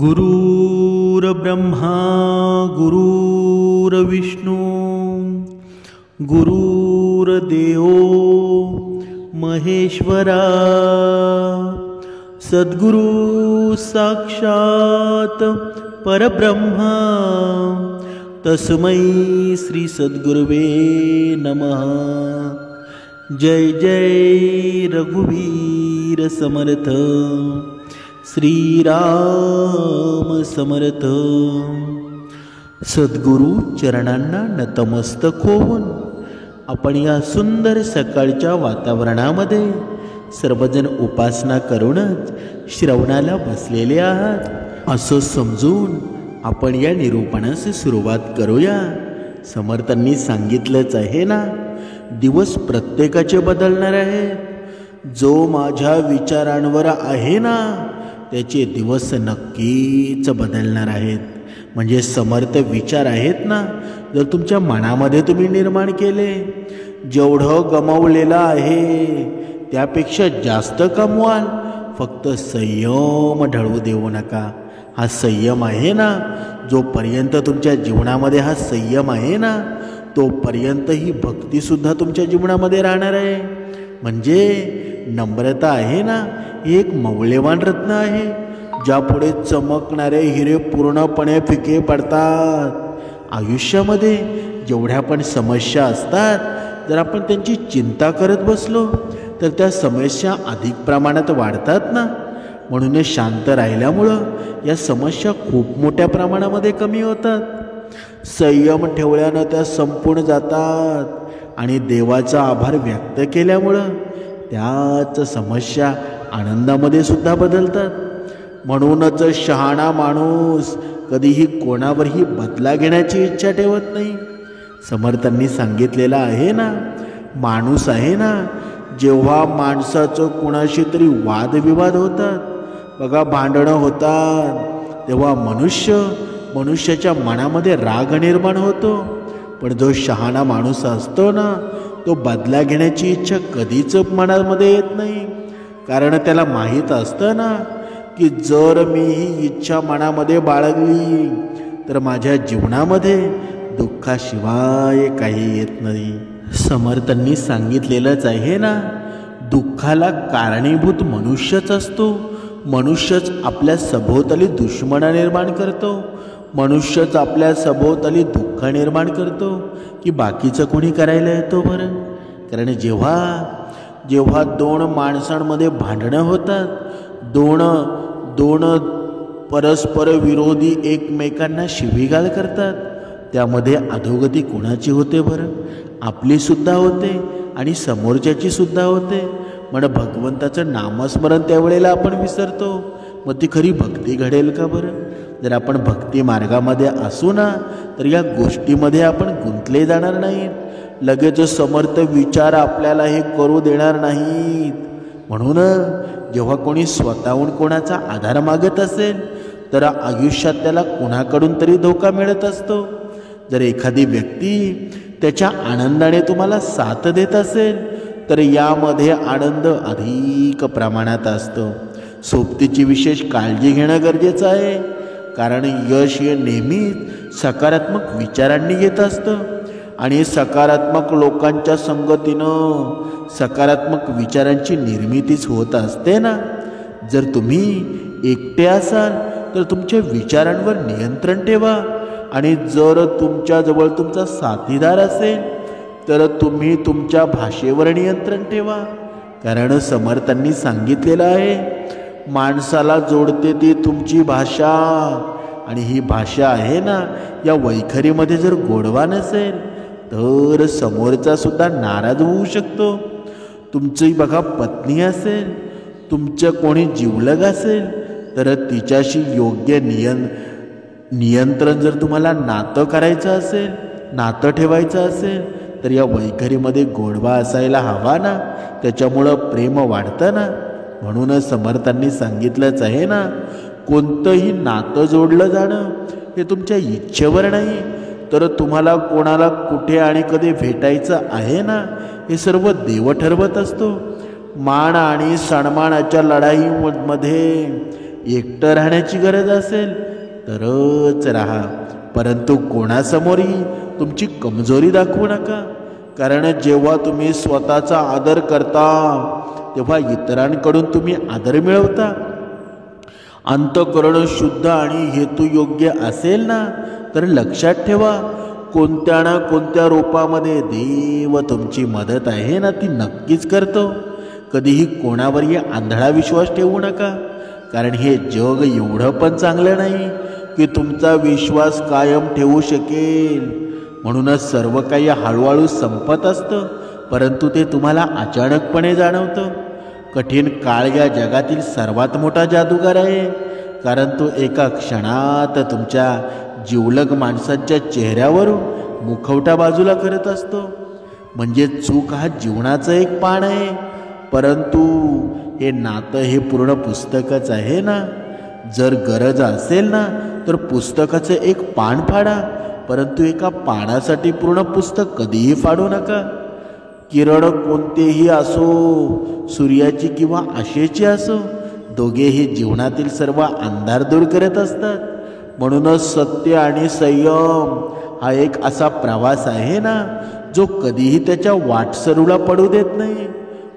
गुरुर्ब्रह्मा गुरुर्विष्णू गुरुर्देव महेश्वरा सद्गुरु साक्षात परब्रह्मा तस्मै श्री सद्गुरुवे नमः। जय जय रघुवीर समर्थ श्रीराम समर्थ। सद्गुरु चरणांना नतमस्तक होऊन आपण या सुंदर सकाळच्या वातावरणामध्ये सर्वजण उपासना करूनच श्रवणाला बसलेले आहात असं समजून आपण या निरूपणास सुरुवात करूया। समर्थांनी सांगितलंच आहे ना, दिवस प्रत्येकाचे बदलणार आहेत। जो माझ्या विचारांवर आहे ना त्याचे दिवस नक्कीच बदलणार आहेत। म्हणजे समर्थ विचार आहेत ना, जर तुमच्या मनामध्ये तुम्ही निर्माण केले, जेवढं गमावलेलं आहे त्यापेक्षा जास्त कमवाल। फक्त संयम ढळू देऊ नका। हा संयम आहे ना, जोपर्यंत तुमच्या जीवनामध्ये हा संयम आहे ना तोपर्यंत ही भक्तीसुद्धा तुमच्या जीवनामध्ये राहणार आहे। म्हणजे नम्रता आहे ना, ही एक मौल्यवान रत्न आहे, ज्यापुढे चमकणारे हिरे पूर्णपणे फिके पडतात। आयुष्यामध्ये जेवढ्या पण समस्या असतात, जर आपण त्यांची चिंता करत बसलो तर त्या समस्या अधिक प्रमाणात वाढतात ना। म्हणून शांत राहिल्यामुळं या समस्या खूप मोठ्या प्रमाणामध्ये कमी होतात। संयम ठेवल्यानं त्या संपून जातात आणि देवाचा आभार व्यक्त केल्यामुळं त्याच समस्या आनंदामध्ये सुद्धा बदलतात। म्हणूनच शहाणा माणूस कधीही कोणावरही बदला घेण्याची इच्छा ठेवत नाही। समर्थांनी सांगितलेलं आहे ना, माणूस आहे ना, जेव्हा माणसाचं कुणाशी तरी वादविवाद होतात, बघा भांडणं होतात, तेव्हा मनुष्याच्या मनामध्ये राग निर्माण होतो। पण जो शहाणा माणूस असतो ना, तो बदला घेण्याची इच्छा कधीच मनामध्ये येत नाही। कारण त्याला माहीत असतं ना की जर मी ही इच्छा मनामध्ये बाळगली तर माझ्या जीवनामध्ये दुःखाशिवाय काही येत नाही। समर्थांनी सांगितलेलंच आहे ना, दुःखाला कारणीभूत मनुष्यच असतो। मनुष्यच आपल्या सभोवताली दुश्मना निर्माण करतो। मनुष्यच आपल्या सभोवताली दुःख निर्माण करतो की बाकीचं कोणी करायला येतो बरं? कारण जेव्हा दोन माणसांमध्ये भांडणं होतात, दोन परस्पर विरोधी एकमेकांना शिवीगाळ करतात, त्यामध्ये अधोगती कोणाची होते बरं? आपली सुद्धा होते आणि समोरच्याची सुद्धा होते। म्हणजे भगवंताचं नामस्मरण त्यावेळेला आपण विसरतो, मग ती खरी भक्ती घडेल का बरं? जर आपण भक्ती मार्गामध्ये असू ना तर या गोष्टीमध्ये आपण गुंतले जाणार नाहीत। लगेच समर्थ विचार आपल्याला हे करू देणार नाहीत। म्हणून जेव्हा कोणी स्वतःहून कोणाचा आधार मागत असेल तर आयुष्यात त्याला कोणाकडून तरी धोका मिळत असतो। जर एखादी व्यक्ती त्याच्या आनंदाने तुम्हाला साथ देत असेल तर यामध्ये आनंद अधिक प्रमाणात असतो। सोबतीची विशेष काळजी घेणं गरजेचं आहे, कारण यश हे नेहमीच सकारात्मक विचारांनी येत असतं आणि सकारात्मक लोकांच्या संगतीनं सकारात्मक विचारांची निर्मितीच होत असते ना। जर तुम्ही एकटे असाल तर तुमच्या विचारांवर नियंत्रण ठेवा, आणि जर तुमच्याजवळ तुमचा साथीदार असेल तर तुम्ही तुमच्या भाषेवर नियंत्रण ठेवा। कारण समर्थांनी सांगितलेलं आहे, माणसाला जोडते ती तुमची भाषा, आणि ही भाषा आहे ना, या वैखरीमध्ये जर गोडवा नसेल तर समोरचा सुद्धा नाराज होऊ शकतो। तुमची बघा पत्नी असेल, तुमचं कोणी जिवलग असेल तर तिच्याशी योग्य नियंत्रण जर तुम्हाला नातं करायचं असेल, नातं ठेवायचं असेल तर या वैखरीमध्ये गोडवा असायला हवा ना, त्याच्यामुळं प्रेम वाढतं ना। म्हणून समर्थांनी सांगितलंच आहे ना, कोणतंही नातं जोडलं जाणं हे तुमच्या इच्छेवर नाही, तर तुम्हाला कोणाला कुठे आणि कधी भेटायचं आहे ना हे सर्व देव ठरवत असतो। मान आणि सन्मानाच्या लढाईमध्ये एकटं राहण्याची गरज असेल तरच राहा, परंतु कोणासमोरही तुमची कमजोरी दाखवू नका. कारण जेव्हा तुम्ही स्वतःचा आदर करता तेव्हा इतरांकडून तुम्ही आदर मिळवता. अंतःकरण शुद्ध आणि हेतुयोग्य असेल ना तर लक्षात ठेवा, कोणत्या ना कोणत्या रूपामध्ये देव तुमची मदत आहे ना ती नक्कीच करतो. कधीही कोणावरही आंधळा विश्वास ठेवू नका, कारण हे जग एवढं पण चांगलं नाही की तुमचा विश्वास कायम ठेवू शकेल. म्हणूनच सर्व काही हळूहळू संपत असतं, परंतु ते तुम्हाला अचानकपणे जाणवतं. कठीण काळ या जगातील सर्वात मोठा जादूगार आहे, कारण तो एका क्षणात तुमच्या जिवलग माणसांच्या चेहऱ्यावरून मुखवटा बाजूला करत असतो. म्हणजे चूक हा जीवनाचं एक पान आहे, परंतु हे नातं हे पूर्ण पुस्तकच आहे ना. जर गरज असेल ना तर पुस्तकाचं एक पान फाडा, परंतु एका पानासाठी पूर्ण पुस्तक कधीही फाडू नका. किरण कोणतेही असो, सूर्याची किंवा आशेची असो, दोघेही जीवनातील सर्व अंधार दूर करत असतात. म्हणूनच सत्य आणि संयम हा एक असा प्रवास आहे ना जो कधीही त्याच्या वाटसरूला पडू देत नाही.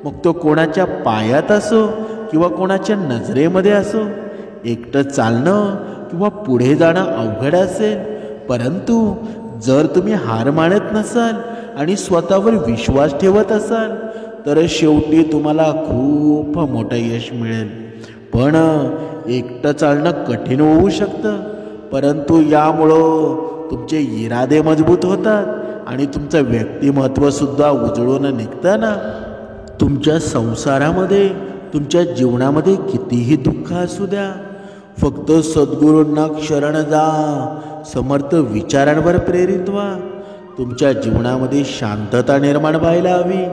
मग तो कोणाच्या पायात असो किंवा कोणाच्या नजरेमध्ये असो. एकटं चालणं किंवा पुढे जाणं अवघड असेल, परंतु जर तुम्ही हार मानत नसाल आणि स्वतःवर विश्वास ठेवत असाल तर शेवटी तुम्हाला खूप मोठं यश मिळेल. पण एकटं चालणं कठीण होऊ शकतं, परंतु यामुळं तुमचे इरादे मजबूत होतात आणि तुमचं व्यक्तिमत्व सुद्धा उजळून निघतं ना. तुमच्या संसारामध्ये, तुमच्या जीवनामध्ये कितीही दुःख असू द्या, फक्त सद्गुरूंना शरण जा, समर्थ विचारांवर प्रेरित व्हा. तुमच्या जीवनामध्ये शांतता निर्माण व्हायला हवी.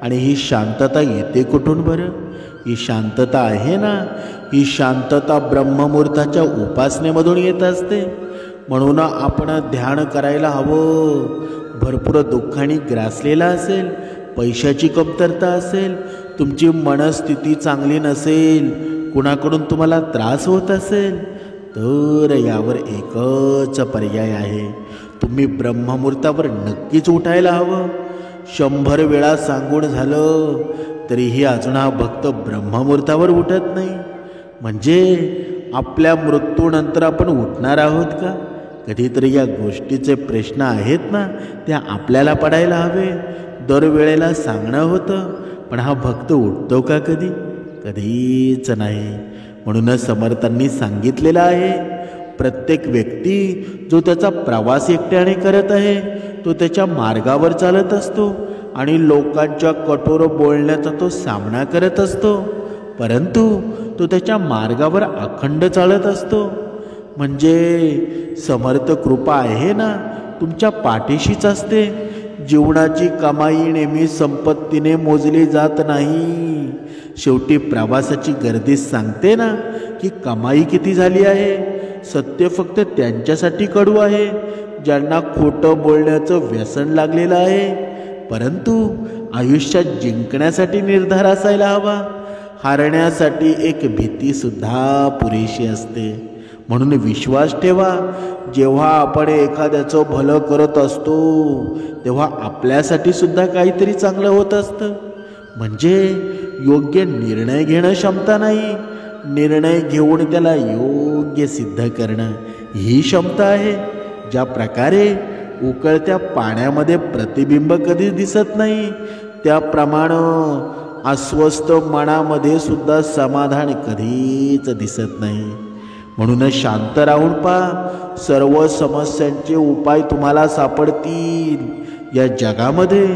आणि ही शांतता येते कुठून बरं? ही शांतता आहे ना, ही शांतता ब्रह्ममुहूर्ताच्या उपासनेमधून येत असते. म्हणून आपण ध्यान करायला हवं. भरपूर दुःखाने ग्रासलेला असेल, पैशाची कमतरता असेल, तुमची मनस्थिती चांगली नसेल, कुणाकडून तुम्हाला त्रास होत असेल, तर यावर एकच पर्याय आहे, तुम्ही ब्रह्ममुहूर्तावर नक्कीच उठायला हवं. 100 वेळा सांगून झालं तरीही अजून हा भक्त ब्रह्ममुहूर्तावर उठत नाही. म्हणजे आपल्या मृत्यूनंतर आपण उठणार आहोत का? कधीतरी या गोष्टीचे प्रश्न आहेत ना, त्या आपल्याला पडायला हवे. दरवेळेला सांगणं होतं, पण हा भक्त उठतो का कधी? कधीच नाही. म्हणूनच समर्थांनी सांगितलेलं आहे, प्रत्येक व्यक्ती जो त्याचा प्रवास एकट्याने करत आहे तो त्याच्या मार्गावर चालत असतो आणि लोकांच्या कठोर बोलण्याचा तो सामना करत असतो, परंतु तो त्याच्या मार्गावर अखंड चालत असतो. म्हणजे समर्थ कृपा आहे ना तुमच्या पाठीशीच असते. जीवनाची कमाई नेहमी संपत्तीने मोजली जात नाही. शेवटी प्रवासाची गर्दी सांगते ना की कमाई किती झाली आहे. सत्य फक्त त्यांच्यासाठी कडू आहे ज्यांना खोटं बोलण्याचं व्यसन लागलेलं आहे. परंतु आयुष्यात जिंकण्यासाठी निर्धार असायला हवा. हारण्यासाठी एक भीतीसुद्धा पुरेशी असते. म्हणून विश्वास ठेवा, जेव्हा आपण एखाद्याचं भलं करत असतो तेव्हा आपल्यासाठी सुद्धा काहीतरी चांगलं होत असतं. म्हणजे योग्य निर्णय घेणं क्षमता नाही, निर्णय घेऊन त्याला योग्य सिद्ध करणं ही क्षमता आहे. ज्या प्रकारे उकळत्या पाण्यामध्ये प्रतिबिंब कधीच दिसत नाही, त्याप्रमाणे अस्वस्थ मनामध्ये सुद्धा समाधान कधीच दिसत नाही. म्हणून शांत राहून पहा, सर्व समस्यांचे उपाय तुम्हाला सापडतील. या जगामध्ये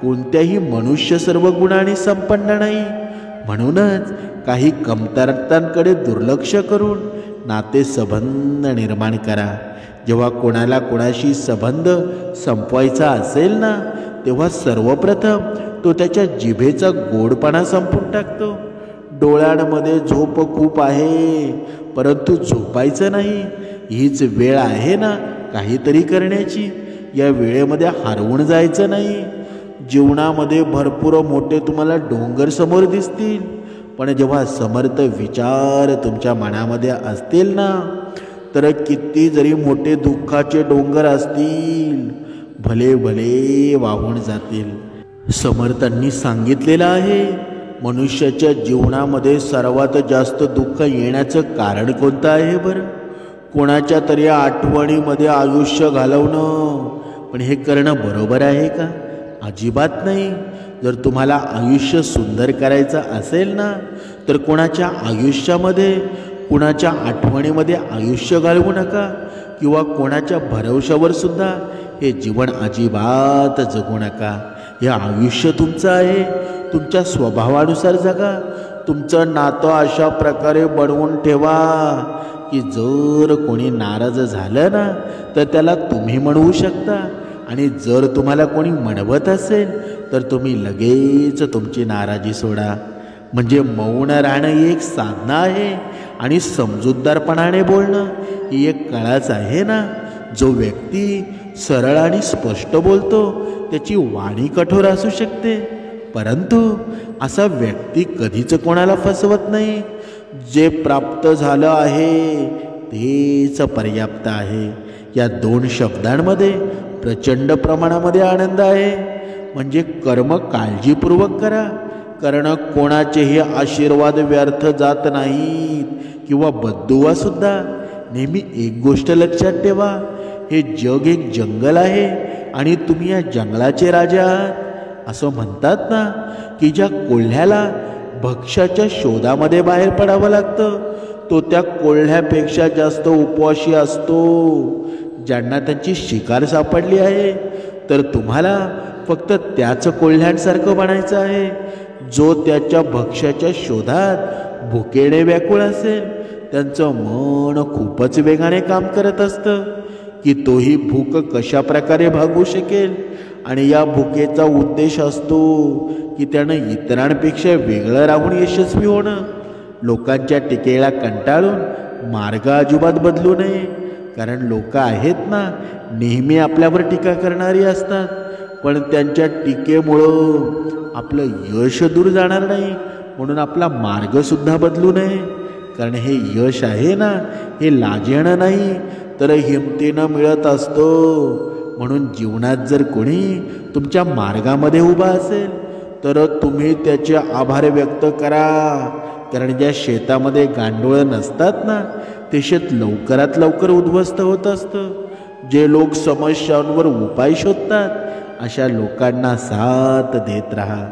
कोणत्याही मनुष्य सर्व गुणांनी संपन्न नाही. म्हणूनच काही कमतरतांकडे दुर्लक्ष करून नाते संबंध निर्माण करा. जेव्हा कोणाला कोणाशी संबंध संपवायचा असेल ना, तेव्हा सर्वप्रथम तो त्याच्या जिभेचा गोडपणा संपून टाकतो. डोळ्यांमध्ये झोप खूप आहे, परंतु झोपायचं नाही. हीच वेळ आहे ना काहीतरी करण्याची. या वेळेमध्ये हरवून जायचं नाही. जीवनामध्ये भरपूर मोठे तुम्हाला डोंगर समोर दिसतील, पण जेव्हा समर्थ विचार तुमच्या मनामध्ये असतील ना, तर किती जरी मोठे दुःखाचे डोंगर असतील भले भले वाहून जातील. समर्थांनी सांगितलेलं आहे, मनुष्याच्या जीवनामध्ये सर्वात जास्त दुःख येण्याचं कारण कोणतं आहे बरं? कोणाच्या तरी आठवणीमध्ये आयुष्य घालवणं. पण हे करणं बरोबर आहे का? अजिबात नाही. जर तुम्हाला आयुष्य सुंदर करायचं असेल ना, तर कोणाच्या आयुष्यामध्ये, कोणाच्या आठवणीमध्ये आयुष्य घालवू नका, किंवा कोणाच्या भरवशावर सुद्धा हे जीवन अजिबात जगू नका. हे आयुष्य तुमचं आहे, तुमच्या स्वभावानुसार जगा. तुमचं नातं अशा प्रकारे बनवून ठेवा की जर कोणी नाराज झालं ना, तर त्याला तुम्ही म्हणवू शकता, आणि जर तुम्हाला कोणी म्हणवत असेल तर तुम्ही लगेच तुमची नाराजी सोडा. म्हणजे मौन राहणं ही एक साधना आहे, आणि समजूतदारपणाने बोलणं ही एक कलाच आहे ना. जो व्यक्ती सरळ आणि स्पष्ट बोलतो त्याची वाणी कठोर असू शकते, परंतु असा व्यक्ती कधीच कोणाला फसवत नाही. जे प्राप्त झालं आहे तेच पर्याप्त आहे. या 2 शब्दांमध्ये प्रचंड प्रमाणामध्ये आनंद आहे. म्हणजे कर्म काळजीपूर्वक करा, कारण कोणाचेही आशीर्वाद व्यर्थ जात नाहीत, किंवा बद्दुवा सुद्धा. नेहमी एक गोष्ट लक्षात ठेवा, हे जग एक जंगल आहे आणि तुम्ही या जंगलाचे राजा आहात. असं म्हणतात ना, की ज्या कोल्ह्याला भक्ष्याच्या शोधामध्ये बाहेर पडावं लागतं, तो त्या कोल्ह्यापेक्षा जास्त उपवाशी असतो ज्यांना त्यांची शिकार सापडली आहे. तर तुम्हाला फक्त त्याच कोल्ह्यांसारखं बनायचं आहे, जो त्याच्या भक्ष्याच्या शोधात भुकेने व्याकुळ असेल. त्यांचं मन खूपच वेगाने काम करत असतं की तोही भूक कशा प्रकारे भागवू शकेल, आणि या भुकेचा उद्देश असतो की त्यानं इतरांपेक्षा वेगळं राहून यशस्वी होणं. लोकांच्या टीकेला कंटाळून मार्ग अजिबात बदलू नये, कारण लोक आहेत ना, नेहमी आपल्यावर टीका करणारी असतात, पण त्यांच्या टीकेमुळं आपलं यश दूर जाणार नाही. म्हणून आपला मार्गसुद्धा बदलू नये, कारण हे यश आहे ना, हे लाजेणं नाही तर हिमतीनं मिळत असतं. म्हणून जीवनात जर कोणी तुमच्या मार्गामध्ये उभा असेल तर तुम्ही त्याचे आभार व्यक्त करा, कारण ज्या शेतामध्ये गांडूळं नसतात ना, ते शेत लवकरात लवकर उद्ध्वस्त होत असतं. जे लोक समस्यांवर उपाय शोधतात अशा लोकांना साथ देत राहा.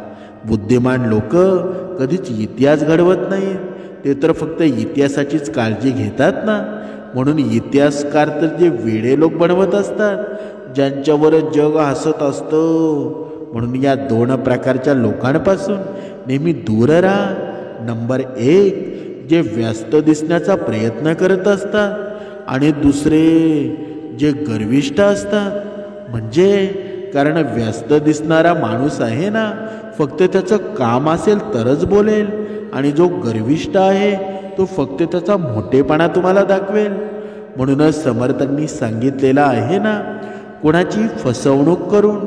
बुद्धिमान लोक कधीच इतिहास घडवत नाही, ते तर फक्त इतिहासाचीच काळजी घेतात ना. म्हणून इतिहासकार तर जे वेडे लोक बनवत असतात, ज्यांच्यावर जग हसत असतं. म्हणून या 2 प्रकारच्या लोकांपासून नेहमी दूर राहा. नंबर 1, जे व्यस्त दिसण्याचा प्रयत्न करत असतात, आणि दुसरे जे गर्विष्ठ असतात. म्हणजे कारण व्यस्त दिसणारा माणूस आहे ना, फक्त त्याचं काम असेल तरच बोलेल, आणि जो गर्विष्ठ आहे तो फक्त त्याचा मोठेपणा तुम्हाला दाखवेल. म्हणूनच समर्थांनी सांगितलेलं आहे ना, कोणाची फसवणूक करून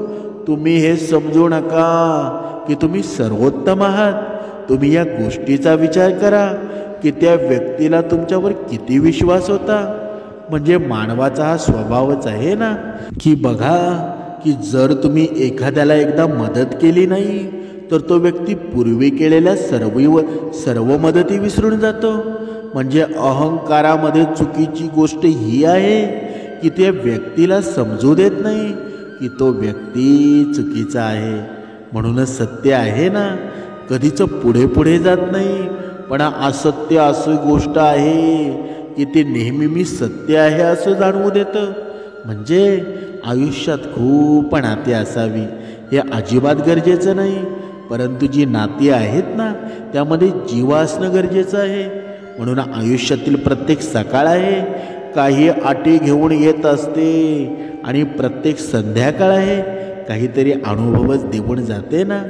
तुम्ही हे समजू नका की तुम्ही सर्वोत्तम आहात. तुम्ही या गोष्टीचा विचार करा की त्या व्यक्तीला तुमच्यावर किती विश्वास होता. म्हणजे मानवाचा हा स्वभावच आहे ना, की बघा की जर तुम्ही एखाद्याला एकदा मदत केली नाही तर तो व्यक्ती पूर्वी केलेल्या सर्व मदती विसरून जातो. म्हणजे अहंकारामध्ये चुकीची गोष्ट ही आहे की त्या व्यक्तीला समजू देत नाही की तो व्यक्ती चुकीचा आहे. म्हणूनच सत्य आहे ना, कधीच पुढे पुढे जात नाही, पण असत्य अशी गोष्ट आहे की ते नेहमी मी सत्य आहे असं जाणवू देतं. म्हणजे आयुष्यात खूप नाती असावी हे अजिबात गरजेचं नाही, परंतु जी नाती आहेत ना त्यामध्ये जीव असणं गरजेचं आहे. म्हणून आयुष्यातील प्रत्येक सकाळ आहे काही अटी घेऊन येत असते, आणि प्रत्येक संध्याकाळ आहे काहीतरी अनुभवच देऊन जाते ना.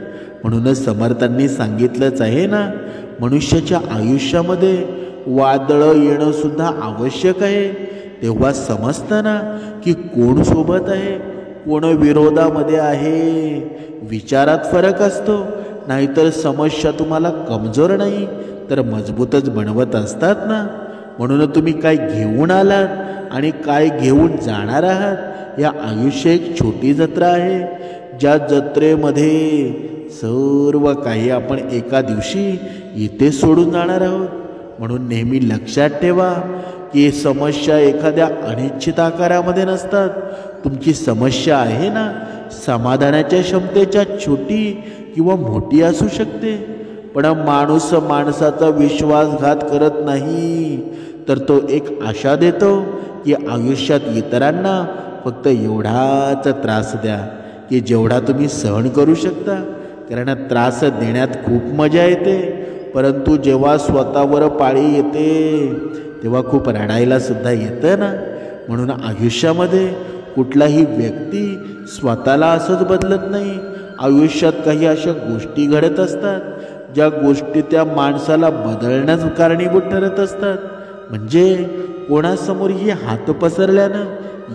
म्हणूनच समर्थांनी सांगितलंच आहे ना, मनुष्याच्या आयुष्यामध्ये वादळं येणं सुद्धा आवश्यक आहे. तेव्हा समजतं ना की कोण सोबत आहे, कोण विरोधामध्ये आहे. विचारात फरक असतो नाहीतर समस्या तुम्हाला कमजोर नाही तर मजबूतच बनवत असतात ना. म्हणून तुम्ही काय घेऊन आलात आणि काय घेऊन जाणार आहात, या आयुष्य एक छोटी जत्रा आहे. ज्या जत्रेमध्ये सर्व काही आपण एका दिवशी इथे सोडून जाणार आहोत. म्हणून नेहमी लक्षात ठेवा की समस्या एखाद्या अनिश्चित आकारामध्ये नसतात. तुमची समस्या आहे ना, समाधानाच्या क्षमतेच्या छोटी किंवा मोठी असू शकते. पण माणूस माणसाचा विश्वासघात करत नाही, तर तो एक आशा देतो की आयुष्यात इतरांना फक्त एवढाच त्रास द्या की जेवढा तुम्ही सहन करू शकता. कारण त्रास देण्यात खूप मजा येते, परंतु जेव्हा स्वतःवर पाळी येते तेव्हा खूप रडायला सुद्धा येतं ना. म्हणून आयुष्यामध्ये कुठलाही व्यक्ती स्वतःला असंच बदलत नाही. आयुष्यात काही अशा गोष्टी घडत असतात ज्या गोष्टी त्या माणसाला बदलण्यास कारणीभूत ठरत असतात. म्हणजे कोणासमोरही हात पसरल्यानं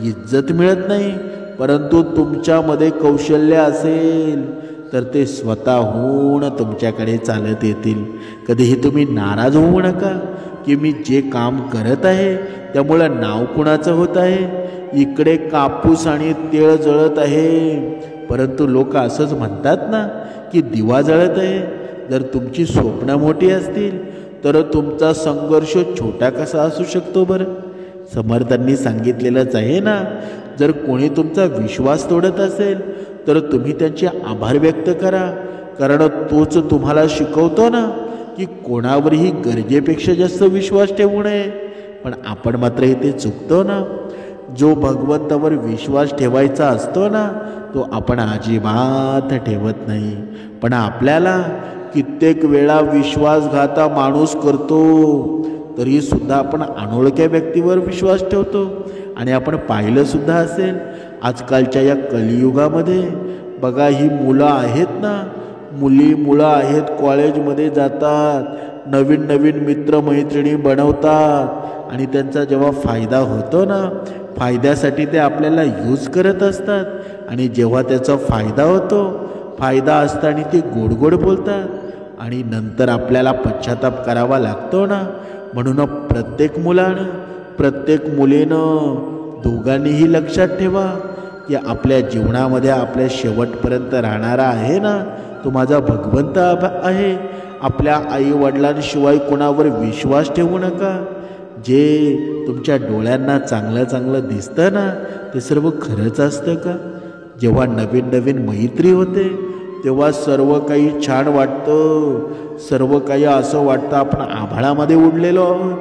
इज्जत मिळत नाही, परंतु तुमच्यामध्ये कौशल्य असेल तर ते स्वतःहून तुमच्याकडे चालत येतील. कधीही तुम्ही नाराज होऊ नका की मी जे काम करत आहे त्यामुळं नाव कुणाचं होत आहे. इकडे कापूस आणि तेळ जळत आहे, परंतु लोक असंच म्हणतात ना की दिवा जळत आहे. जर तुमची स्वप्न मोठी असतील तर तुमचा संघर्ष छोटा कसा असू शकतो बरं. समर्थांनी सांगितलेलंच आहे ना, जर कोणी तुमचा विश्वास तोडत असेल तर तुम्ही त्यांचे आभार व्यक्त करा. कारण तोच तुम्हाला शिकवतो ना की कोणावरही गरजेपेक्षा जास्त विश्वास ठेवू नये. पण आपण मात्र इथे चुकतो ना. जो भगवंतावर विश्वास ठेवायचा असतो ना तो आपण अजिबात ठेवत नाही. पण आपल्याला कित्येक वेळा विश्वासघाता माणूस करतो, तरी सुद्धा आपण अनोळख्या व्यक्तीवर विश्वास ठेवतो. आणि आपण पाहिलं सुद्धा असेल आजकालच्या या कलियुगामध्ये बघा, ही मुलं आहेत ना, मुलं आहेत, कॉलेजमध्ये जातात, नवीन नवीन मित्रमैत्रिणी बनवतात आणि त्यांचा जेव्हा फायदा होतो ना, फायद्यासाठी ते आपल्याला यूज करत असतात. आणि जेव्हा त्याचा फायदा होतो, फायदा असताना ते गोड गोड बोलतात आणि नंतर आपल्याला पश्चाताप करावा लागतो ना. म्हणून प्रत्येक मुलानं प्रत्येक मुलीनं दोघांनीही लक्षात ठेवा की आपल्या जीवनामध्ये आपल्या शेवटपर्यंत राहणारा आहे ना तो माझा भगवंत आहे. आपल्या आईवडिलांशिवाय कोणावर विश्वास ठेवू नका. जे तुमच्या डोळ्यांना चांगलं चांगलं दिसतं ना ते सर्व खरंच असतं का. जेव्हा नवीन नवीन मैत्री होते तेव्हा सर्व काही छान वाटतं, सर्व काही असं वाटतं आपण आभाळामध्ये उडलेलो आहोत.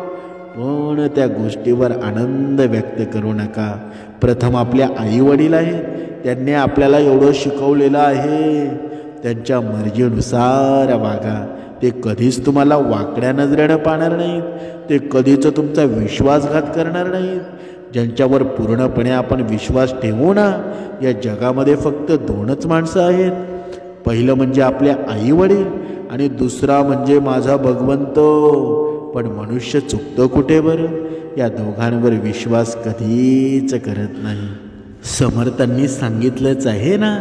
पण त्या गोष्टीवर आनंद व्यक्त करू नका. प्रथम आपल्या आईवडील आहेत, त्यांनी आपल्याला एवढं शिकवलेलं आहे, त्यांच्या मर्जीनुसार वागा. ते कधीच तुम्हाला वाकड्या नजरेनं पाहणार नाहीत, ते कधीच तुमचा विश्वासघात करणार नाहीत. ज्यांच्यावर पूर्णपणे आपण विश्वास ठेवू ना, या जगामध्ये फक्त दोनच माणसं आहेत. पहिलं म्हणजे आपले आईवडील आणि दुसरा म्हणजे माझा भगवंत. पण मनुष्य चुकतो कुठे बरं, या दोघांवर विश्वास कधीच करत नाही. समर्थांनी सांगितलंच आहे ना,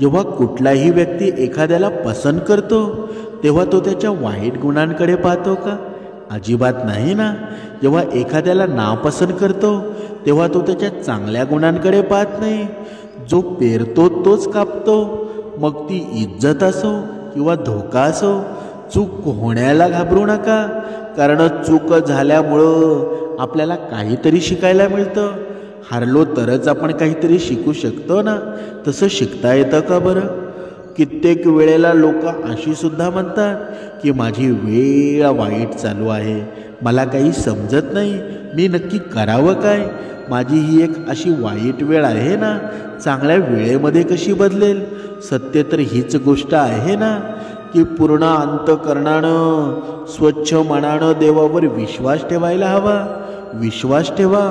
जेव्हा कुठलाही व्यक्ती एखाद्याला पसंत करतो तेव्हा तो त्याच्या वाईट गुणांकडे पाहतो का? अजिबात नाही ना. जेव्हा एखाद्याला नापसंत करतो तेव्हा तो त्याच्या चांगल्या गुणांकडे पाहत नाही. जो पेरतो तोच कापतो, मग ती इज्जत असो किंवा धोका असो. चूक होण्याला घाबरू नका, कारण चूक झाल्यामुळं आपल्याला काहीतरी शिकायला मिळतं. हारलो तरच आपण काहीतरी शिकू शकतो ना. तसं शिकता येतं का बरं? कित्येक वेळेला लोक अशी सुद्धा म्हणतात की माझी वेळ वाईट चालू आहे, मला काही समजत नाही, मी नक्की करावं काय. माझी ही एक अशी वाईट वेळ आहे ना, चांगल्या वेळेमध्ये कशी बदलेल. सत्य तर हीच गोष्ट आहे ना की पूर्ण अंतकरणानं स्वच्छ मनानं देवावर विश्वास ठेवायला हवा. विश्वास ठेवा,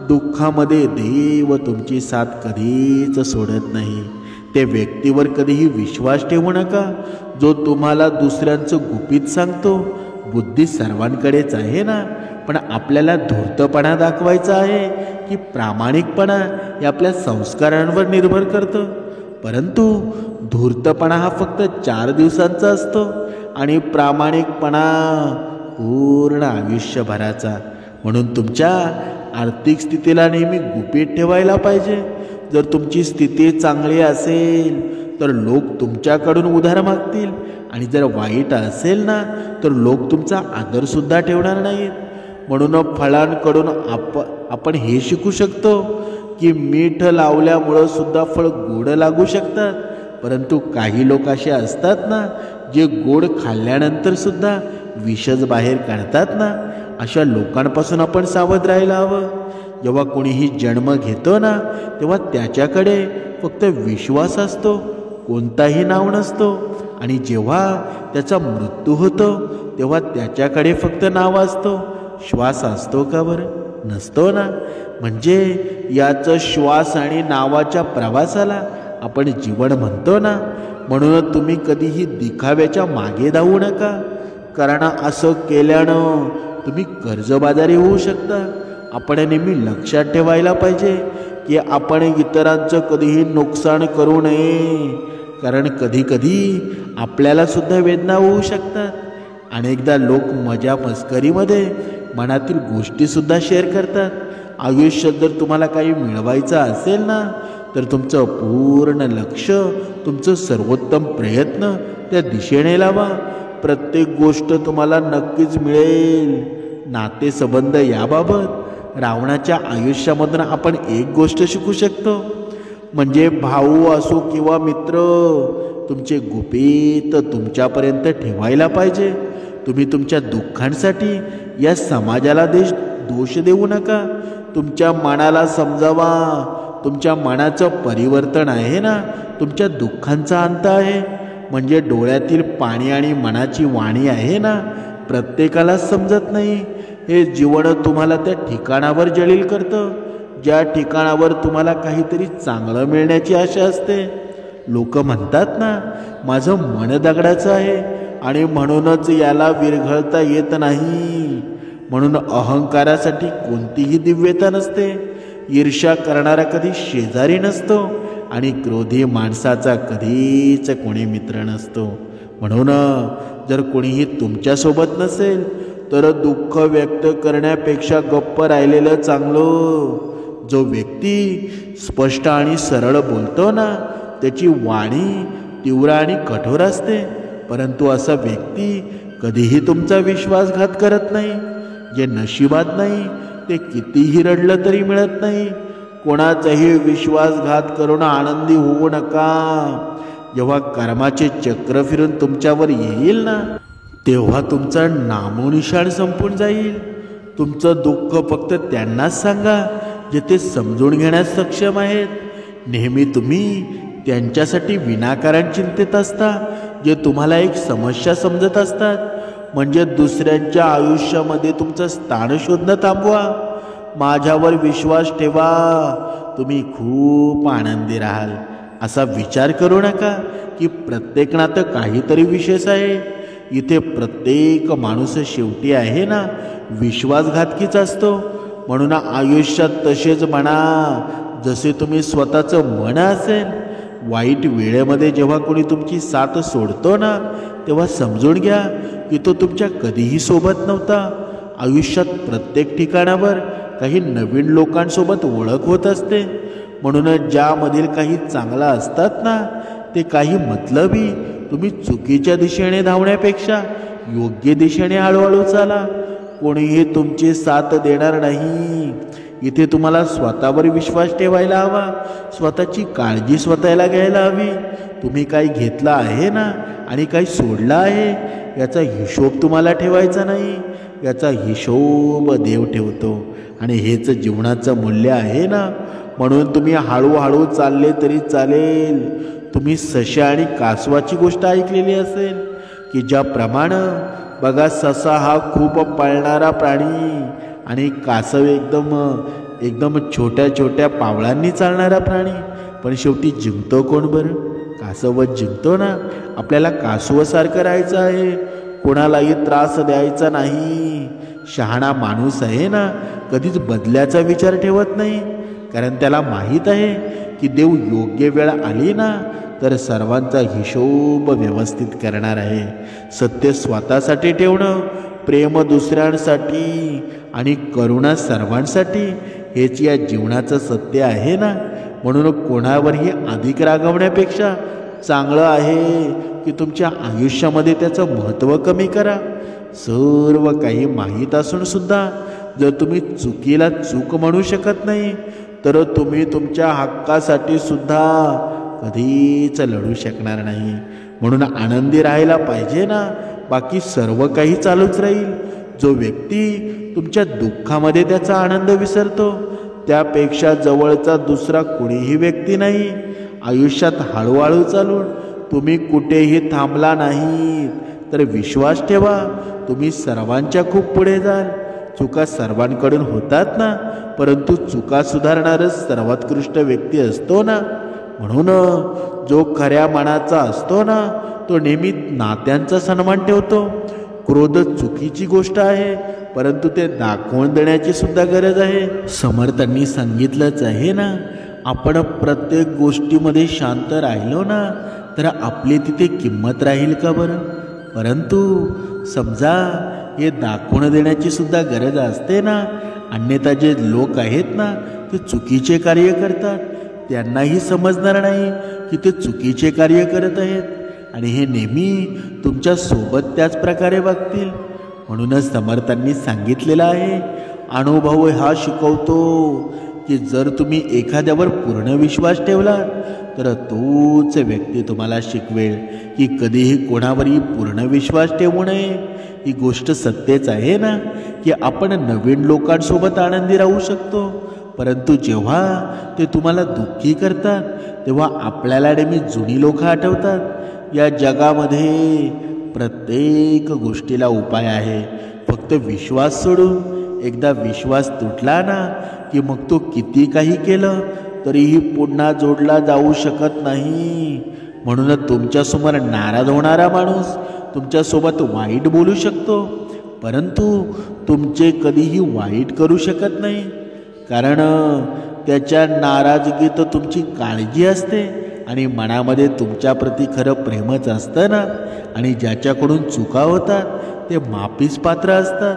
दुःखामध्ये देव तुमची साथ कधीच सोडत नाही. त्या व्यक्तीवर कधीही विश्वास ठेवू नका जो तुम्हाला दुसऱ्यांचं गुपित सांगतो. बुद्धी सर्वांकडेच आहे ना, पण आपल्याला धूर्तपणा दाखवायचा आहे की प्रामाणिकपणा हे आपल्या संस्कारांवर निर्भर करतं. परंतु धूर्तपणा हा फक्त 4 दिवसांचा असतो आणि प्रामाणिकपणा पूर्ण आयुष्यभराचा. म्हणून तुमच्या आर्थिक स्थितीला नेहमी गुपित ठेवायला पाहिजे. जर तुमची स्थिती चांगली असेल तर लोक तुमच्याकडून उधार मागतील, आणि जर वाईट असेल ना तर लोक तुमचा आदरसुद्धा ठेवणार नाहीत. म्हणून फळांकडून आपण हे शिकू शकतो की मीठ लावल्यामुळं सुद्धा फळ गोड लागू शकतात. परंतु काही लोक असे असतात ना जे गोड खाल्ल्यानंतर सुद्धा विषच बाहेर काढतात ना, अशा लोकांपासून आपण सावध राहायला हवं. जेव्हा कोणीही जन्म घेतो ना तेव्हा त्याच्याकडे फक्त विश्वास असतो, कोणताही नाव नसतो. आणि जेव्हा त्याचा मृत्यू होतो तेव्हा त्याच्याकडे फक्त नाव असतो, श्वास असतो का बरं? नसतो ना. म्हणजे याचं श्वास आणि नावाच्या प्रवासाला आपण जीवन म्हणतो ना. म्हणून तुम्ही कधीही दिखाव्याच्या मागे धावू नका, कारण असं केल्यानं तुम्ही कर्जबाजारी होऊ शकता. आपण नेहमी लक्षात ठेवायला पाहिजे की आपण इतरांचं कधीही नुकसान करू नये, कारण कधीकधी आपल्याला सुद्धा वेदना होऊ शकतात. अनेकदा लोक मजा मस्करीमध्ये मनातील गोष्टीसुद्धा शेअर करतात. आयुष्यात जर तुम्हाला काही मिळवायचं असेल ना तर तुमचं पूर्ण लक्ष, तुमचं सर्वोत्तम प्रयत्न त्या दिशेने लावा. प्रत्येक गोष्ट तुम्हाला नक्कीच मिळेल. नातेसंबंध याबाबत रावणाच्या आयुष्यामधून आपण एक गोष्ट शिकू शकतो, म्हणजे भाऊ असो किंवा मित्र, तुमचे गुपित तुमच्यापर्यंत ठेवायला पाहिजे. तुम्ही तुमच्या दुःखांसाठी या समाजाला दोष देऊ नका. तुमच्या मनाला समजावा, तुमच्या मनाचं परिवर्तन आहे ना तुमच्या दुःखांचा अंत आहे. म्हणजे डोळ्यातील पाणी आणि मनाची वाणी आहे ना प्रत्येकाला समजत नाही. हे जीवन तुम्हाला त्या ठिकाणावर जलील करतं ज्या ठिकाणावर तुम्हाला काहीतरी चांगलं मिळण्याची आशा असते. लोक म्हणतात ना माझं मन दगडाचं आहे आणि म्हणूनच याला विरघळता येत नाही. म्हणून अहंकारासाठी कोणतीही दिव्यता नसते. ईर्ष्या करणारा कधी शेजारी नसतो आणि क्रोधी माणसाचा कधीच कोणी मित्र नसतो. म्हणून जर कोणीही तुमच्यासोबत नसेल तर दुःख व्यक्त करण्यापेक्षा गप्प राहिलेलं चांगलं. जो व्यक्ती स्पष्ट आणि सरळ बोलतो ना त्याची वाणी तीव्र आणि कठोर असते, परंतु असा व्यक्ती कधीही तुमचा विश्वासघात करत नाही. जे नशिबात नाही ते कितीही रडलं तरी मिळत नाही. कोणाचाही विश्वासघात करून आनंदी होऊ नका. जेव्हा कर्माचे चक्र फिरून तुमच्यावर येईल ना तेव्हा तुमचा नामोनिशाण संपून जाईल. तुमचं दुःख फक्त त्यांनाच सांगा जे ते समजून घेण्यास सक्षम आहेत. नेहमी तुम्ही त्यांच्यासाठी विनाकारण चिंतित असता जे तुम्हाला एक समस्या समजत असतात. म्हणजे दुसऱ्यांच्या आयुष्यामध्ये तुमचं स्थान शोधणं थांबवा. माझ्यावर विश्वास ठेवा, तुम्ही खूप आनंदी राहाल. असा विचार करू नका की प्रत्येक नातं काहीतरी विशेष आहे. इथे प्रत्येक माणूस शेवटी आहे ना विश्वासघातकीच असतो. म्हणून आयुष्यात तसेच म्हणा जसे तुम्ही स्वतःचं मन असेल. वाईट वेळेमध्ये जेव्हा कोणी तुमची साथ सोडतो ना तेव्हा समजून घ्या की तो तुमच्या कधीही सोबत नव्हता. आयुष्यात प्रत्येक ठिकाणावर काही नवीन लोकांसोबत ओळख होत असते. म्हणून ज्यामधील काही चांगलं असतात ना ते काही मतलबी. तुम्ही चुकीच्या दिशेने धावण्यापेक्षा योग्य दिशेने हळूहळू चाला. कोणीही तुमची साथ देणार नाही. इथे तुम्हाला स्वतःवर विश्वास ठेवायला हवा. स्वतःची काळजी स्वतःला घ्यायला हवी. तुम्ही काही घेतलं आहे ना आणि काही सोडलं आहे याचा हिशोब तुम्हाला ठेवायचा नाही. याचा हिशोब देव ठेवतो आणि हेच जीवनाचं मूल्य आहे ना. म्हणून तुम्ही हळूहळू चालले तरी चालेल. तुम्ही सशा आणि कासवाची गोष्ट ऐकलेली असेल की ज्याप्रमाणे बघा ससा हा खूप पळणारा प्राणी आणि कासव एकदम छोट्या छोट्या पावलांनी चालणारा प्राणी. पण शेवटी जिंकतो कोण बरं? कासवच जिंकतो ना. आपल्याला कासवासारखं राहायचं आहे, कोणालाही त्रास द्यायचा नाही. शहाणा माणूस आहे ना कधीच बदल्याचा विचार ठेवत नाही, कारण त्याला माहीत आहे की देव योग्य वेळ आली ना तर सर्वांचा हिशोब व्यवस्थित करणार आहे. सत्य स्वतःसाठी ठेवणं, प्रेम दुसऱ्यांसाठी आणि करुणा सर्वांसाठी हेच या जीवनाचं सत्य आहे ना. म्हणून कोणावरही अधिक रागवण्यापेक्षा चांगलं आहे की तुमच्या आयुष्यामध्ये त्याचं महत्त्व कमी करा. सर्व काही माहीत असून सुद्धा जर तुम्ही चुकीला चूक म्हणू शकत नाही तर तुम्ही तुमच्या हक्कासाठी सुद्धा कधीच लढू शकणार नाही. म्हणून आनंदी राहायला पाहिजे ना, बाकी सर्व काही चालूच राहील. जो व्यक्ती तुमच्या दुःखामध्ये त्याचा आनंद विसरतो त्यापेक्षा जवळचा दुसरा कोणीही व्यक्ती नाही. आयुष्यात हळूहळू चालून तुम्ही कुठेही थांबला नाही तर विश्वास ठेवा तुम्ही सर्वांच्या खूप पुढे जाल. चुका सर्वांकडून होतात ना, परंतु चुका सुधारणारच सर्वोत्कृष्ट व्यक्ती असतो ना. म्हणून जो खऱ्या मनाचा असतो ना तो नेहमी नात्यांचा सन्मान ठेवतो. क्रोध चुकीची गोष्ट आहे, परंतु ते दाखवून देण्याची सुद्धा गरज आहे. समर्थांनी सांगितलंच आहे ना, आपण प्रत्येक गोष्टीमध्ये शांत राहिलो ना तर आपली तिथे किंमत राहील का बरं. परंतु समजा हे दाखवून देण्याची सुद्धा गरज असते ना, अन्यथा जे लोक आहेत ना ते चुकीचे कार्य करतात. त्यांनाही समजणार नाही की ते चुकीचे कार्य करत आहेत आणि हे नेहमी तुमच्या सोबत त्याच प्रकारे वागतील. म्हणूनच समर्थांनी सांगितलेलं आहे, अनुभव हा शिकवतो की जर तुम्ही एखाद्यावर पूर्ण विश्वास ठेवला तर तोच व्यक्ती तुम्हाला शिकवेल की कधीही कोणावरही पूर्ण विश्वास ठेवू नये. ही गोष्ट सत्यच आहे ना की आपण नवीन लोकांसोबत आनंदी राहू शकतो, परंतु जेव्हा ते तुम्हाला दुःखी करतात तेव्हा आपल्याला नेहमी जुनी लोक आठवतात. या जगामध्ये प्रत्येक गोष्टीला उपाय आहे, फक्त विश्वास सोडून. एकदा विश्वास तुटला ना की मग तो किती काही केलं तरीही पुन्हा जोडला जाऊ शकत नाही. म्हणूनच तुमच्यासमोर नाराज होणारा माणूस तुमच्यासोबत वाईट बोलू शकतो, परंतु तुमचे कधीही वाईट करू शकत नाही, कारण त्याच्या नाराजगीत तुमची काळजी असते आणि मनामध्ये तुमच्याप्रती खरं प्रेमच असतं ना. आणि ज्याच्याकडून चुका होतात ते माफीस पात्र असतात.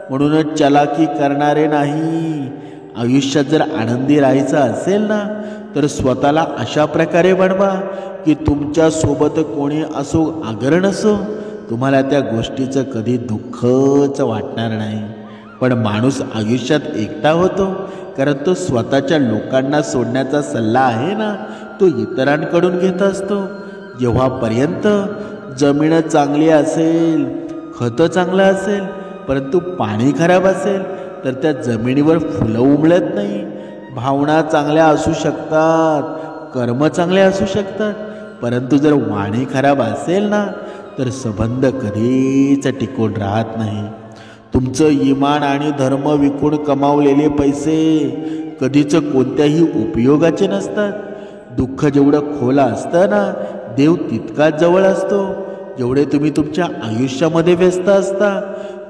म्हणूनच चलाकी करणारे नाही. आयुष्यात जर आनंदी राहायचं असेल ना तर स्वतःला अशा प्रकारे बनवा की तुमच्यासोबत कोणी असो अगर नसो तुम्हाला त्या गोष्टीचं कधी दुःखच वाटणार नाही. पण माणूस आयुष्यात एकटा होतो कारण तो स्वतःच्या लोकांना सोडण्याचा सल्ला आहे ना तो इतरांकडून घेत असतो. जेव्हापर्यंत जमीन चांगली असेल, खतं चांगलं असेल, परंतु पाणी खराब असेल तर त्या जमिनीवर फुलं उमलत नाही. भावना चांगल्या असू शकतात, कर्म चांगले असू शकतात, परंतु जर वाणी खराब असेल ना तर संबंध कधीच टिकून राहत नाही. तुमचं इमान आणि धर्म विकून कमावलेले पैसे कधीच कोणत्याही उपयोगाचे नसतात. दुःख जेवढं खोल असतं ना देव तितकाच जवळ असतो. जेवढे तुम्ही तुमच्या आयुष्यामध्ये व्यस्त असता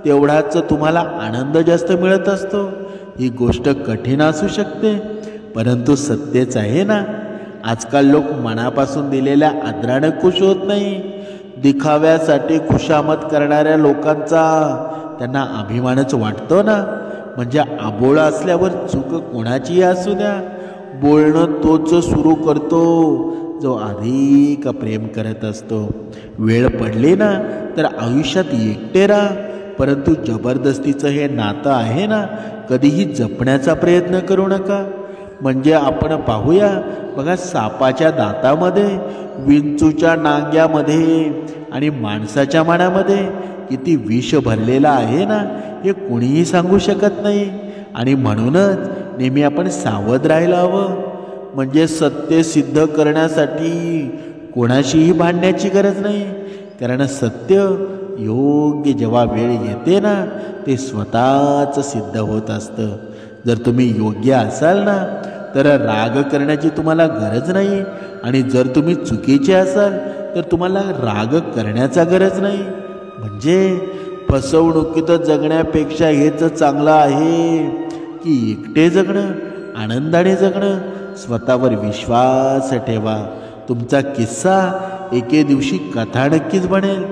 तेवढाच तुम्हाला आनंद जास्त मिळत असतो. ही गोष्ट कठीण असू शकते, परंतु सत्यच आहे ना. आजकाल लोक मनापासून दिलेल्या आदरानं खुश होत नाही. दिखाव्यासाठी खुशामत करणाऱ्या लोकांचा त्यांना अभिमानच वाटतो ना. म्हणजे आबोळा असल्यावर चूक कोणाचीही असू द्या, बोलणं तोच सुरू करतो जो अधिक प्रेम करत असतो. वेळ पडली ना तर आयुष्यात एकटे राहा, परंतु जबरदस्तीचं हे नातं आहे ना कधीही जपण्याचा प्रयत्न करू नका. म्हणजे आपण पाहूया बघा, सापाच्या दातामध्ये, विंचूच्या नांग्यामध्ये आणि माणसाच्या मनामध्ये किती विष भरलेलं आहे ना हे कोणीही सांगू शकत नाही. आणि म्हणूनच नेहमी आपण सावध राहायला हवं. म्हणजे सत्य सिद्ध करण्यासाठी कोणाशीही भांडण्याची गरज नाही, कारण सत्य योग्य जेव्हा वेळ येते ना ते स्वतःच सिद्ध होत असतं. जर तुम्ही योग्य असाल ना तर राग करण्याची तुम्हाला गरज नाही, आणि जर तुम्ही चुकीचे असाल तर तुम्हाला राग करण्याचा गरज नाही. म्हणजे फसवणुकीत जगण्यापेक्षा हेच चांगलं आहे की एकटे जगणं, आनंदाने जगणं. स्वतःवर विश्वास ठेवा. तुमचा किस्सा एके दिवशी कथा नक्कीच बनेल.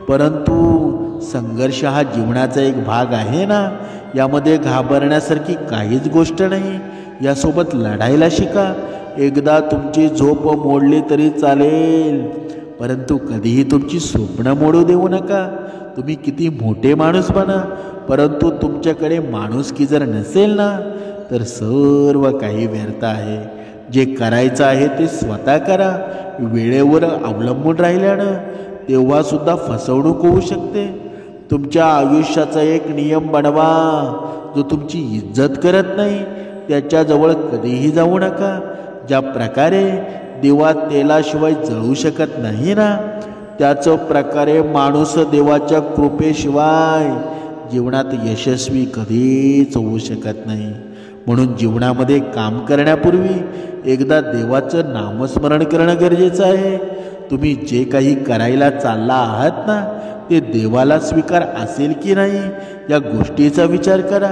परंतु संघर्ष हा जीवनाचा एक भाग आहे ना, यामध्ये घाबरण्यासारखी काहीच गोष्ट नाही. यासोबत लढायला शिका. एकदा तुमची झोप मोडली तरी चालेल, परंतु कधीही तुमची स्वप्न मोडू देऊ नका. तुम्ही किती मोठे माणूस बना, परंतु तुमच्याकडे माणुसकी जर नसेल ना, तर सर्व काही व्यर्थ आहे. जे करायचं आहे ते स्वतः करा. वेळेवर अवलंबून राहिल्यानं तेव्हासुद्धा फसवणूक होऊ शकते. तुमच्या आयुष्याचा एक नियम बनवा. जो तुमची इज्जत करत नाही त्याच्याजवळ कधीही जाऊ नका. ज्या प्रकारे दिवा तेलाशिवाय जळू शकत नाही ना, त्याच प्रकारे माणूस देवाच्या कृपेशिवाय जीवनात यशस्वी कधीच होऊ शकत नाही. म्हणून जीवनामध्ये काम करण्यापूर्वी एकदा देवाचं नामस्मरण करणं गरजेचं आहे. तुम्ही जे काही करायला चालला आहात ना, ते देवाला स्वीकार असेल की नाही या गोष्टीचा विचार करा.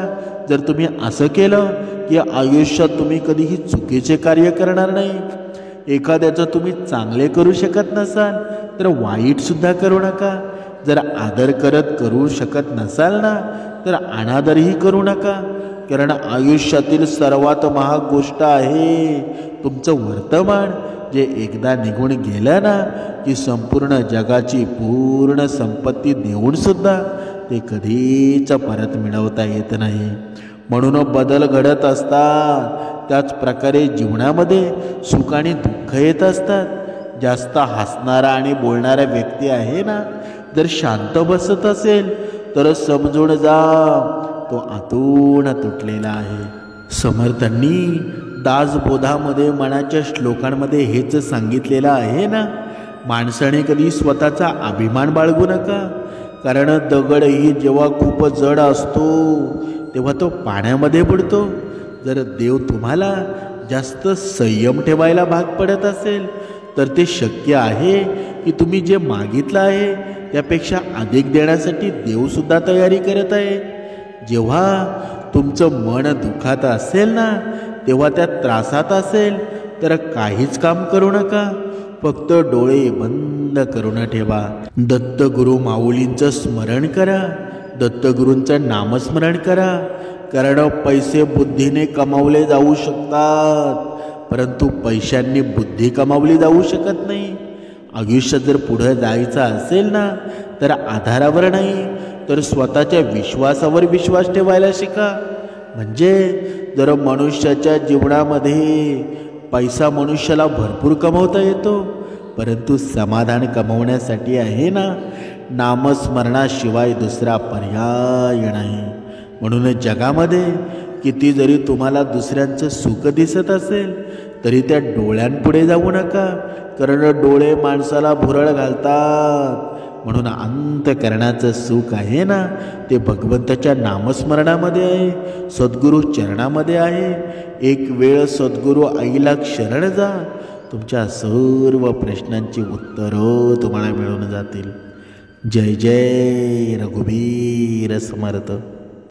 जर तुम्ही असं केलं की आयुष्यात तुम्ही कधीही चुकीचे कार्य करणार नाही. एखाद्याचं तुम्ही चांगले करू शकत नसाल तर वाईटसुद्धा करू नका. जर आदर करत करू शकत नसाल ना, तर अनादरही करू नका. कारण आयुष्यातील सर्वात महाग गोष्ट आहे तुमचं वर्तमान, जे एकदा निघून गेलं ना की संपूर्ण जगाची पूर्ण संपत्ती देऊनसुद्धा ते कधीच परत मिळवता येत नाही. म्हणून बदल घडत असतात. त्याच प्रकारे जीवनामध्ये सुख आणि दुःख येत असतात. जास्त हसणारा आणि बोलणारा व्यक्ती आहे ना, जर शांत बसत असेल तर समजून जा तो आतून तुटलेला आहे. समर्थांनी दासबोधामध्ये मनाच्या श्लोकांमध्ये हेच सांगितलेलं आहे ना, माणसाने कधी स्वतःचा अभिमान बाळगू नका. कारण दगडही जेव्हा खूप जड असतो तेव्हा तो पाण्यामध्ये बुडतो. जर देव तुम्हाला जास्त संयम ठेवायला भाग पडत असेल तर ते शक्य आहे की तुम्ही जे मागितलं आहे त्यापेक्षा अधिक देण्यासाठी देवसुद्धा तयारी करत आहे. जेव्हा तुमचं मन दुखात असेल ना, तेव्हा त्या त्रासात असेल तर काहीच काम करू नका. फक्त डोळे बंद करून ठेवा. दत्तगुरु माऊलींचं स्मरण करा. दत्तगुरूंचं नामस्मरण करा. कारण पैसे बुद्धीने कमावले जाऊ शकतात, परंतु पैशांनी बुद्धी कमावली जाऊ शकत नाही. आयुष्यात जर पुढे जायचं असेल ना, तर आधारावर नाही तर स्वतःच्या विश्वासावर विश्वास ठेवायला शिका. म्हणजे जर मनुष्याच्या जीवनामध्ये पैसा मनुष्याला भरपूर कमवता येतो, परंतु समाधान कमवण्यासाठी आहे ना, नामस्मरणाशिवाय दुसरा पर्याय नाही. म्हणून जगामध्ये किती जरी तुम्हाला दुसऱ्यांचं सुख दिसत असेल तरी त्या डोळ्यांपुढे जाऊ नका. कारण डोळे माणसाला भुरळ घालतात. म्हणून अंतःकरणाचं सुख आहे ना, ते भगवंताच्या नामस्मरणामध्ये आहे, सद्गुरू चरणामध्ये आहे. एक वेळ सद्गुरू आईला शरण जा. तुमच्या सर्व प्रश्नांची उत्तरं तुम्हाला मिळून जातील. जय जय रघुवीर समर्थ.